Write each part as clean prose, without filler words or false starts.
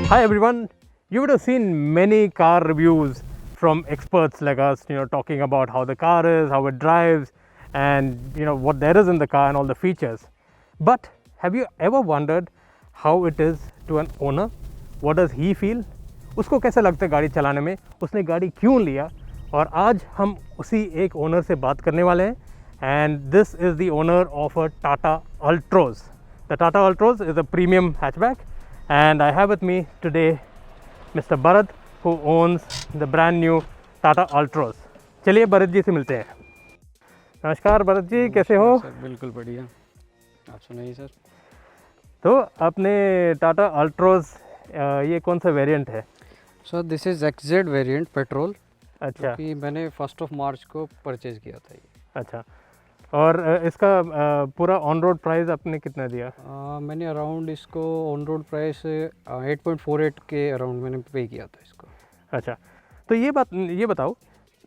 Hi everyone. You would have seen many car reviews from experts like us, talking about how the car is, how it drives, and what there is in the car and all the features. But have you ever wondered how it is to an owner? What does he feel? उसको कैसा लगता है गाड़ी चलाने में? उसने गाड़ी क्यों लिया? और आज हम उसी एक ओनर से बात करने वाले हैं. And this is the owner of a Tata Altroz. The Tata Altroz is a premium hatchback, and I have with me today Mr. Bharat, who owns the brand new Tata Altroz. चलिए भरत जी से मिलते हैं. नमस्कार भरत जी, कैसे हो? Sir बिल्कुल बढ़िया. आप सुनाइए सर. तो आपने टाटा अल्ट्रोज ये कौन सा वेरिएंट है? Sir this is XZ variant petrol. अच्छा. कि मैंने 1 मार्च को परचेज़ किया था ये. अच्छा. और इसका पूरा ऑन रोड प्राइस आपने कितना दिया? मैंने अराउंड इसको ऑन रोड प्राइस 8.48 के अराउंड मैंने पे किया था इसको. अच्छा. तो ये बताओ,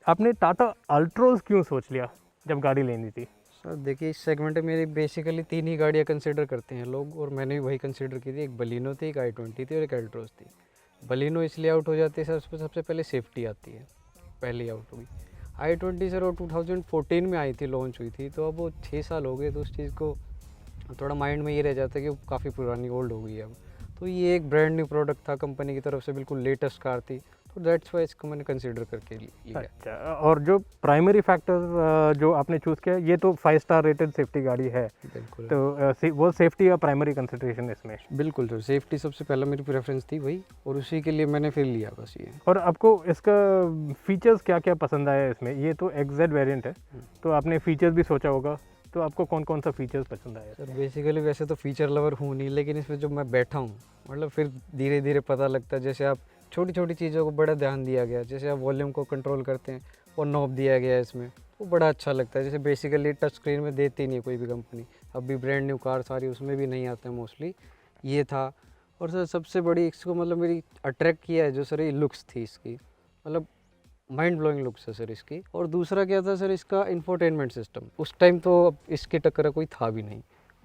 आपने टाटा अल्ट्रोज क्यों सोच लिया जब गाड़ी लेनी थी? सर देखिए, इस सेगमेंट में मेरी बेसिकली 3 ही गाड़ियाँ कंसिडर करते हैं लोग, और मैंने भी वही कंसिडर की थी. एक बलिनो थी, एक i20 थी और एक अल्ट्रोज थी. बलिनो इसलिए आउट हो जाती है सर, उसमें सबसे पहले सेफ्टी आती है, पहली आउट होगी. i20 सर वो 2014 में आई थी, लॉन्च हुई थी, तो अब वो 6 साल हो गए, तो उस चीज़ को थोड़ा माइंड में ये रह जाता है कि वो काफ़ी पुरानी ओल्ड हो गई है अब. तो ये एक ब्रांड न्यू प्रोडक्ट था कंपनी की तरफ से, बिल्कुल लेटेस्ट कार थी, तो दैट्स वाई इसको मैंने कंसिडर करके लिया. अच्छा. और जो प्राइमरी फैक्टर जो आपने चूज़ किया, ये तो 5 स्टार रेटेड सेफ्टी गाड़ी है, बिल्कुल. तो वो सेफ्टी का प्राइमरी कंसिडरेशन इसमें? बिल्कुल सर, सेफ्टी सबसे पहला मेरी प्रेफरेंस थी वही, और उसी के लिए मैंने फिर लिया बस ये. और आपको इसका फीचर्स क्या क्या पसंद आया इसमें? ये तो XZ वेरिएंट है, तो आपने फीचर्स भी सोचा होगा, तो आपको कौन कौन सा फीचर्स पसंद आया? सर बेसिकली वैसे तो फीचर लवर हूँ नहीं, लेकिन इसमें जब मैं बैठा हूँ, मतलब फिर धीरे धीरे पता लगता है. जैसे आप छोटी छोटी चीज़ों को बड़ा ध्यान दिया गया, जैसे आप वॉल्यूम को कंट्रोल करते हैं वो नॉब दिया गया है इसमें, वो बड़ा अच्छा लगता है. जैसे बेसिकली टच स्क्रीन में देती नहीं है कोई भी कंपनी, अभी ब्रांड न्यू कार सारी उसमें भी नहीं आते हैं मोस्टली, ये था. और सर सबसे बड़ी इसको मतलब मेरी अट्रैक्ट किया है जो सर ये लुक्स थी इसकी, मतलब माइंड ब्लोइंग लुक्स है सर इसकी. और दूसरा क्या था सर, इसका इंफोटेनमेंट सिस्टम. उस टाइम तो अब इसके टक्कर कोई था भी नहीं.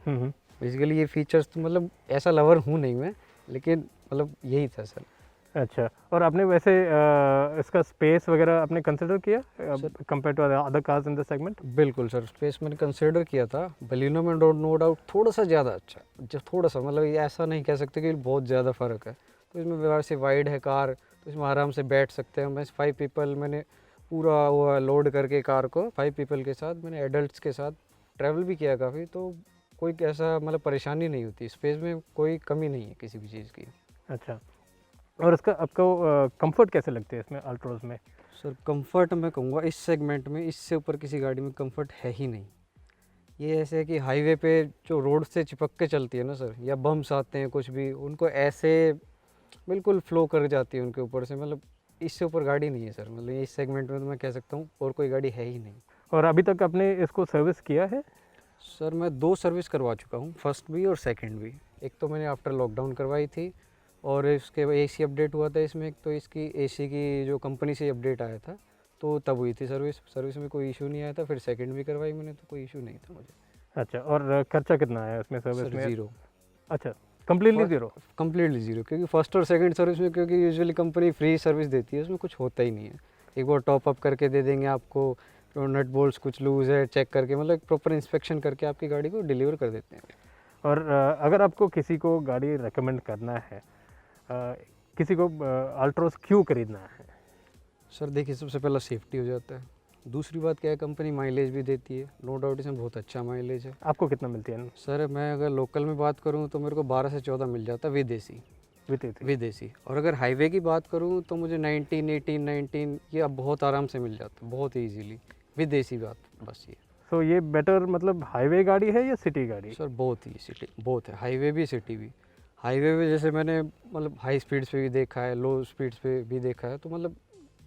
बेसिकली ये फीचर्स तो मतलब ऐसा लवर हूँ नहीं मैं, लेकिन मतलब यही था सर. अच्छा. और आपने वैसे इसका स्पेस वगैरह आपने कंसिडर किया compare to other cars in the segment? बिल्कुल सर, स्पेस मैंने कंसिडर किया था. बलिनो में नो डाउट थोड़ा सा ज़्यादा अच्छा, जो थोड़ा सा, मतलब ये ऐसा नहीं कह सकते कि बहुत ज़्यादा फ़र्क है. तो इसमें वैसे वाइड है कार, तो इसमें आराम से बैठ सकते हैं. मैं 5 पीपल मैंने पूरा वो लोड करके कार को 5 पीपल के साथ, मैंने एडल्ट्स के साथ ट्रैवल भी किया काफ़ी, तो कोई ऐसा मतलब परेशानी नहीं होती. स्पेस में कोई कमी नहीं है किसी भी चीज़ की. अच्छा. और इसका आपको कंफर्ट कैसे लगते हैं इसमें अल्ट्रोज में? सर कंफर्ट मैं कहूँगा इस सेगमेंट में इससे ऊपर किसी गाड़ी में कंफर्ट है ही नहीं. ये ऐसे है कि हाईवे पे जो रोड से चिपक के चलती है ना सर, या बम्स आते हैं कुछ भी, उनको ऐसे बिल्कुल फ्लो कर जाती है उनके ऊपर से, मतलब इससे ऊपर गाड़ी नहीं है सर. मतलब इस सेगमेंट में तो मैं कह सकता हूँ और कोई गाड़ी है ही नहीं. और अभी तक आपने इसको सर्विस किया है? सर मैं 2 सर्विस करवा चुका हूँ, फर्स्ट भी और सेकंड भी. एक तो मैंने आफ्टर लॉकडाउन करवाई थी, और इसके AC अपडेट हुआ था इसमें. एक तो इसकी AC की जो कंपनी से अपडेट आया था, तो तब हुई थी सर्विस में कोई इशू नहीं आया था. फिर सेकंड भी करवाई मैंने, तो कोई इशू नहीं था मुझे. अच्छा. और खर्चा कितना आया इसमें सर्विस में? 0. अच्छा. Completely zero? कम्प्लीटली ज़ीरो, क्योंकि फर्स्ट और सेकंड सर्विस में, क्योंकि यूजुअली कंपनी फ्री सर्विस देती है, उसमें कुछ होता ही नहीं है. एक बार टॉप अप करके दे देंगे आपको, तो नट बोल्ट्स कुछ लूज़ है चेक करके, मतलब एक प्रॉपर इंस्पेक्शन करके आपकी गाड़ी को डिलीवर कर देते हैं. और अगर आपको किसी को गाड़ी रेकमेंड करना है, किसी को अल्ट्रोज क्यों खरीदना है? सर देखिए, सबसे पहला सेफ्टी हो जाता है. दूसरी बात क्या है, कंपनी माइलेज भी देती है, नो डाउट इसमें बहुत अच्छा माइलेज है. आपको कितना मिलती है? सर मैं अगर लोकल में बात करूं तो मेरे को 12 से 14 मिल जाता है विदेशी. और अगर हाईवे की बात करूं तो मुझे 19, 18, 19 ये अब बहुत आराम से मिल जाता है, बहुत ईजीली. विदेशी बात बस ये. सो ये बेटर मतलब हाईवे गाड़ी है या सिटी गाड़ी? सर बहुत ही सिटी, बहुत है, हाईवे भी सिटी भी. हाईवे पे जैसे मैंने मतलब हाई स्पीड्स पे भी देखा है, लो स्पीड्स पे भी देखा है, तो मतलब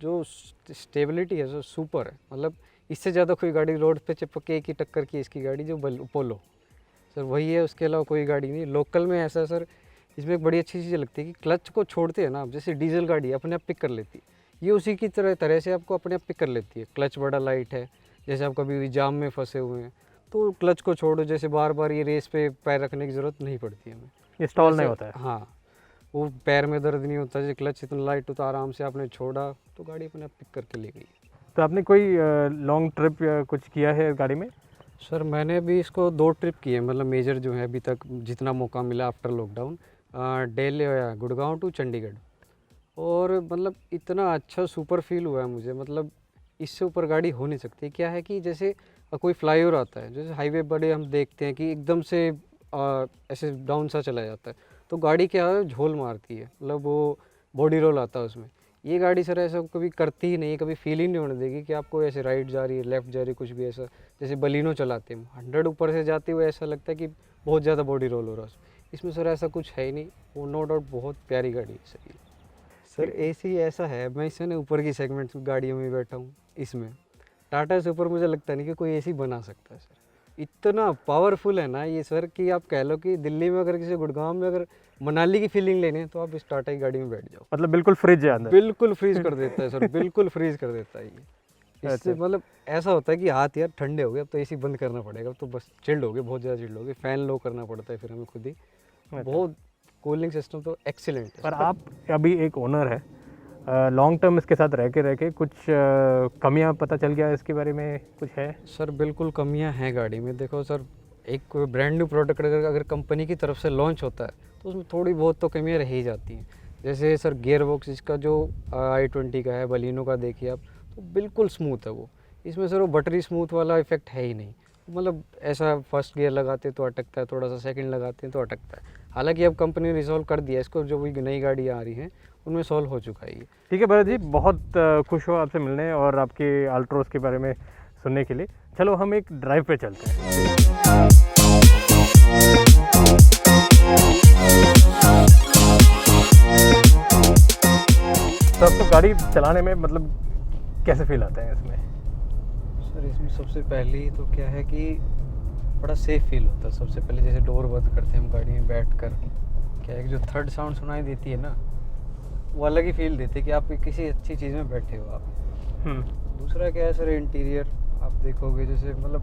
जो स्टेबिलिटी है सर सुपर है. मतलब इससे ज़्यादा कोई गाड़ी रोड पे चिपक के एक ही टक्कर की इसकी गाड़ी जो पोलो सर वही है, उसके अलावा कोई गाड़ी नहीं. लोकल में ऐसा सर, इसमें एक बड़ी अच्छी चीज़ लगती है कि क्लच को छोड़ते हैं ना आप, जैसे डीजल गाड़ी अपने आप पिक कर लेती है, ये उसी की तरह से आपको अपने आप पिक कर लेती है. क्लच बड़ा लाइट है, जैसे आप कभी भी जाम में फंसे हुए हैं तो क्लच को छोड़ो, जैसे बार बार ये रेस पे पैर रखने की ज़रूरत नहीं पड़ती है हमें. ये स्टॉल नहीं होता है? हाँ. वो पैर में दर्द नहीं होता, जैसे क्लच इतना लाइट होता, आराम से आपने छोड़ा तो गाड़ी अपने आप पिक करके ले गई। तो आपने कोई लॉन्ग ट्रिप या कुछ किया है इस गाड़ी में? सर मैंने अभी इसको 2 ट्रिप किए हैं, मतलब मेजर जो है अभी तक जितना मौका मिला after lockdown, Delhi Gurgaon to Chandigarh. और मतलब इतना अच्छा सुपर फील हुआ है मुझे, मतलब इससे ऊपर गाड़ी हो नहीं सकती। क्या है कि जैसे कोई फ्लाईओवर आता है, जैसे हाईवे बड़े हम देखते हैं कि एकदम से ऐसे डाउन सा चला जाता है, तो गाड़ी क्या है झोल मारती है, मतलब वो बॉडी रोल आता है उसमें। ये गाड़ी सर ऐसा कभी करती ही नहीं, कभी फील ही नहीं होने देगी कि आपको ऐसे राइट जा रही है, लेफ़्ट जा रही है, कुछ भी ऐसा। जैसे बलिनो चलाते हैं 100 ऊपर से जाते हुए ऐसा लगता है कि बहुत ज़्यादा बॉडी रोल हो रहा है इसमें। सर ऐसा कुछ है ही नहीं, वो नो डाउट बहुत प्यारी गाड़ी है सर ये। सर एसी ऐसा है, मैं इससे ना ऊपर की सेगमेंट की गाड़ियों में बैठा हूँ, इसमें टाटा से ऊपर मुझे लगता नहीं कि कोई एसी बना सकता है सर। इतना पावरफुल है ना ये सर कि आप कह लो कि दिल्ली में अगर किसी गुड़गांव में अगर मनाली की फीलिंग लेनी है तो आप इस टाटा की गाड़ी में बैठ जाओ। मतलब बिल्कुल फ्रिज है अंदर? बिल्कुल फ्रीज कर देता है सर, बिल्कुल फ्रीज कर देता है ये। इससे मतलब ऐसा होता है कि हाथ यार ठंडे हो गए, अब तो एसी बंद करना पड़ेगा, अब तो बस चिल्ड हो गए, बहुत ज़्यादा चिल्ड हो गए, फ़ैन लो करना पड़ता है फिर हमें खुद ही। बहुत कूलिंग सिस्टम तो एक्सीलेंट है। पर आप अभी एक ओनर है, लॉन्ग टर्म इसके साथ रह के कुछ कमियां पता चल गया इसके बारे में कुछ है? सर बिल्कुल कमियां हैं गाड़ी में। देखो सर, एक ब्रांड न्यू प्रोडक्ट अगर कंपनी की तरफ से लॉन्च होता है तो उसमें थोड़ी बहुत तो कमियां रह ही जाती हैं। जैसे सर गियर बॉक्स इसका जो i20 का है, बलिनो का देखिए आप, तो बिल्कुल स्मूथ है वो। इसमें सर वो बटरी स्मूथ वाला इफेक्ट है ही नहीं, मतलब ऐसा फर्स्ट गियर लगाते तो अटकता है, थोड़ा सा सेकंड लगाते हैं तो अटकता है। हालांकि अब कंपनी ने रिजॉल्व कर दिया इसको, जो भी नई गाड़ी आ रही हैं उनमें सॉल्व हो चुका है ये। ठीक है भरत जी, बहुत खुश हो आपसे मिलने और आपके अल्ट्रोज के बारे में सुनने के लिए। चलो हम एक ड्राइव पे चलते हैं। तो आपको गाड़ी चलाने में मतलब कैसे फील आता है इसमें? सर इसमें सबसे पहले तो क्या है कि बड़ा सेफ फील होता है। सबसे पहले जैसे डोर बंद करते हैं हम गाड़ी में बैठकर, क्या है कि जो थर्ड साउंड सुनाई देती है ना, वो अलग ही फील देती है कि आप किसी अच्छी चीज़ में बैठे हो आप। दूसरा क्या है सर, इंटीरियर आप देखोगे जैसे मतलब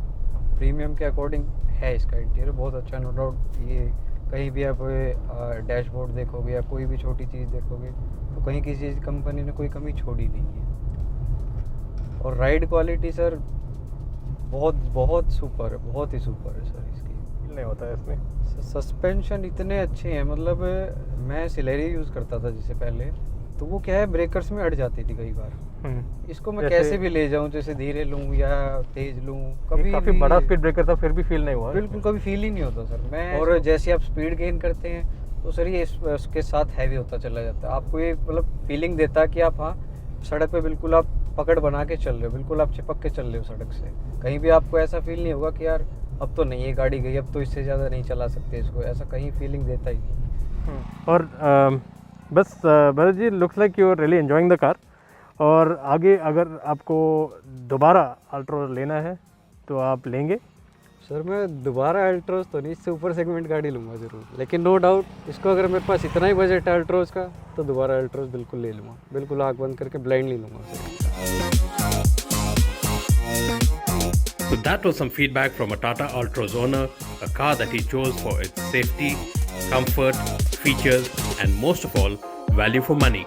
प्रीमियम के अकॉर्डिंग है इसका इंटीरियर बहुत अच्छा, नो डाउट। ये कहीं भी आप डैशबोर्ड देखोगे या कोई भी छोटी चीज़ देखोगे तो कहीं किसी कंपनी ने कोई कमी छोड़ी नहीं है। और राइड क्वालिटी सर बहुत बहुत सुपर है, बहुत ही सुपर है सर इसकी। नहीं होता है इसमें सस्पेंशन इतने अच्छे हैं, मतलब मैं सिलेरी यूज़ करता था जिससे पहले, तो वो क्या है ब्रेकर्स में अड़ जाती थी कई बार। इसको मैं कैसे भी ले जाऊं, जैसे धीरे लूं या तेज लूं, कभी काफ़ी बड़ा स्पीड ब्रेकर था फिर भी फील नहीं हुआ? बिल्कुल कभी फील ही नहीं होता सर। मैं और जैसे आप स्पीड गेन करते हैं तो सर ये उसके साथ हैवी होता चला जाता है। आपको ये मतलब फीलिंग देता है कि आप हाँ सड़क पे बिल्कुल आप पकड़ बना के चल रहे हो, बिल्कुल आप चिपक के चल रहे हो सड़क से। कहीं भी आपको ऐसा फील नहीं होगा कि यार अब तो नहीं, ये गाड़ी गई, अब तो इससे ज़्यादा नहीं चला सकते इसको, ऐसा कहीं फीलिंग देता ही नहीं। और बस Bharat ji, looks like you are really enjoying the car. और आगे अगर आपको दोबारा अल्ट्रोज लेना है तो आप लेंगे? सर मैं दोबारा अल्ट्रोज तो नहीं, इससे ऊपर सेगमेंट गाड़ी लूँगा ज़रूर, लेकिन नो डाउट इसको अगर मेरे पास इतना ही बजट है अल्ट्रोज का तो दोबारा अल्ट्रोज बिल्कुल ले लूँगा, बिल्कुल आँख बंद करके ब्लाइंडली लूँगा। So that was some feedback from a Tata Altroz owner, a car that he chose for its safety, comfort, features and most of all, value for money.